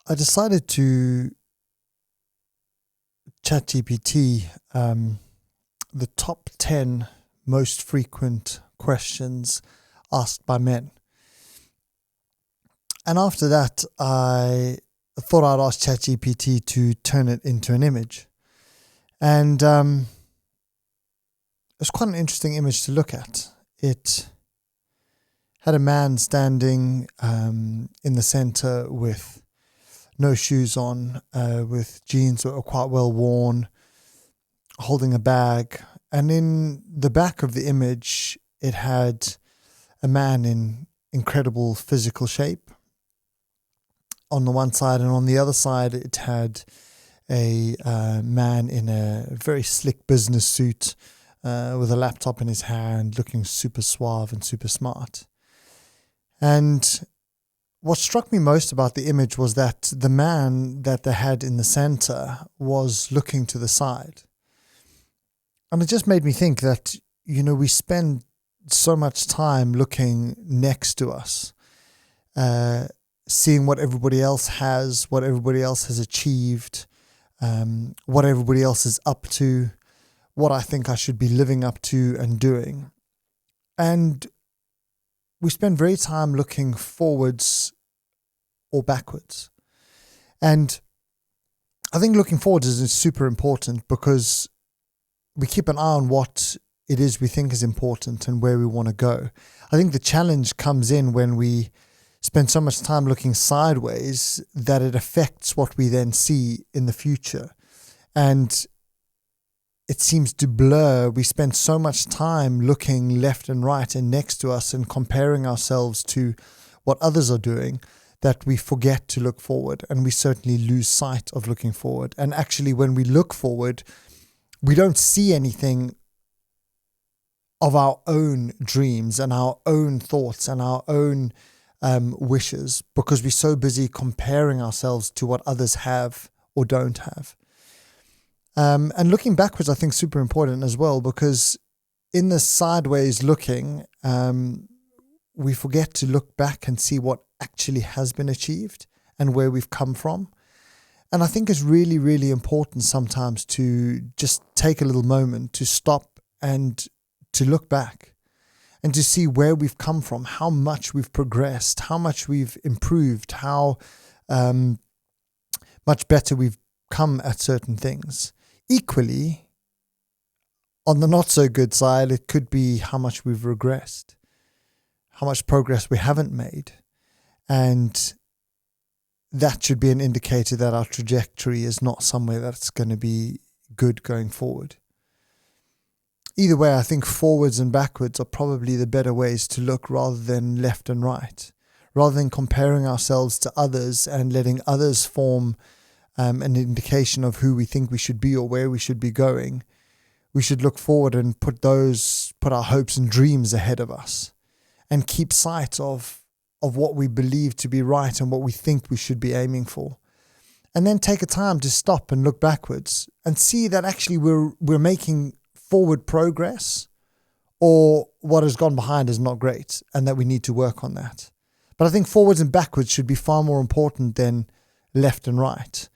I decided to ChatGPT the top 10 most frequent questions asked by men. And after that, I thought I'd ask ChatGPT to turn it into an image. And it's quite an interesting image to look at. It had a man standing in the center with no shoes on, with jeans that were quite well worn, holding a bag. And in the back of the image, it had a man in incredible physical shape on the one side, and on the other side, it had a man in a very slick business suit with a laptop in his hand, looking super suave and super smart. And what struck me most about the image was that the man that they had in the center was looking to the side. And it just made me think that, we spend so much time looking next to us, seeing what everybody else has, what everybody else has achieved, what everybody else is up to, what I think I should be living up to and doing. And we spend very time looking forwards or backwards. And I think looking forwards is super important because we keep an eye on what it is we think is important and where we want to go. I think the challenge comes in when we spend so much time looking sideways that it affects what we then see in the future. And it seems to blur. We spend so much time looking left and right and next to us and comparing ourselves to what others are doing that we forget to look forward, and we certainly lose sight of looking forward. And actually, when we look forward, we don't see anything of our own dreams and our own thoughts and our own wishes because we're so busy comparing ourselves to what others have or don't have. And looking backwards, I think, is super important as well, because in the sideways looking, we forget to look back and see what actually has been achieved and where we've come from. And I think it's really, really important sometimes to just take a little moment to stop and to look back and to see where we've come from, how much we've progressed, how much we've improved, how much better we've come at certain things. Equally, on the not so good side, it could be how much we've regressed, how much progress we haven't made. And that should be an indicator that our trajectory is not somewhere that's going to be good going forward. Either way, I think forwards and backwards are probably the better ways to look rather than left and right, rather than comparing ourselves to others and letting others form an indication of who we think we should be or where we should be going. We should look forward and put our hopes and dreams ahead of us and keep sight of what we believe to be right and what we think we should be aiming for. And then take a time to stop and look backwards and see that actually we're making forward progress, or what has gone behind is not great and that we need to work on that. But I think forwards and backwards should be far more important than left and right.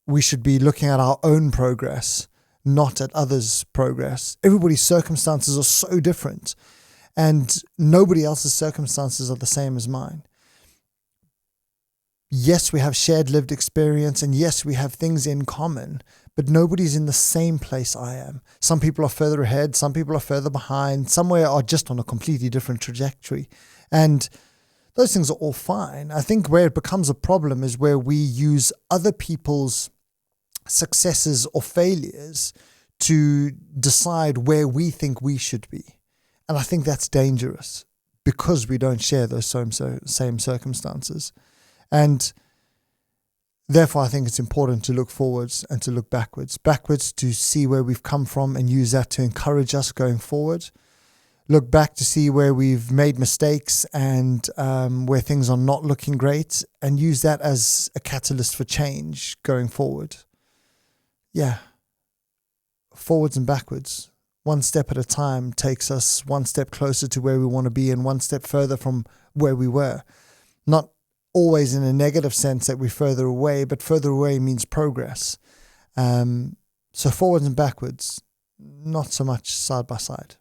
We should be looking at our own progress, not at others' progress. Everybody's circumstances are so different, and nobody else's circumstances are the same as mine. Yes, we have shared lived experience, and yes, we have things in common, but nobody's in the same place I am. Some people are further ahead, some people are further behind, somewhere are just on a completely different trajectory. And those things are all fine. I think where it becomes a problem is where we use other people's successes or failures to decide where we think we should be. And I think that's dangerous because we don't share those same circumstances. And therefore, I think it's important to look forwards and to look backwards. Backwards to see where we've come from and use that to encourage us going forward. Look back to see where we've made mistakes and where things are not looking great, and use that as a catalyst for change going forward. Yeah. Forwards and backwards. One step at a time takes us one step closer to where we want to be and one step further from where we were. Not always in a negative sense that we're further away, but further away means progress. So forwards and backwards, not so much side by side.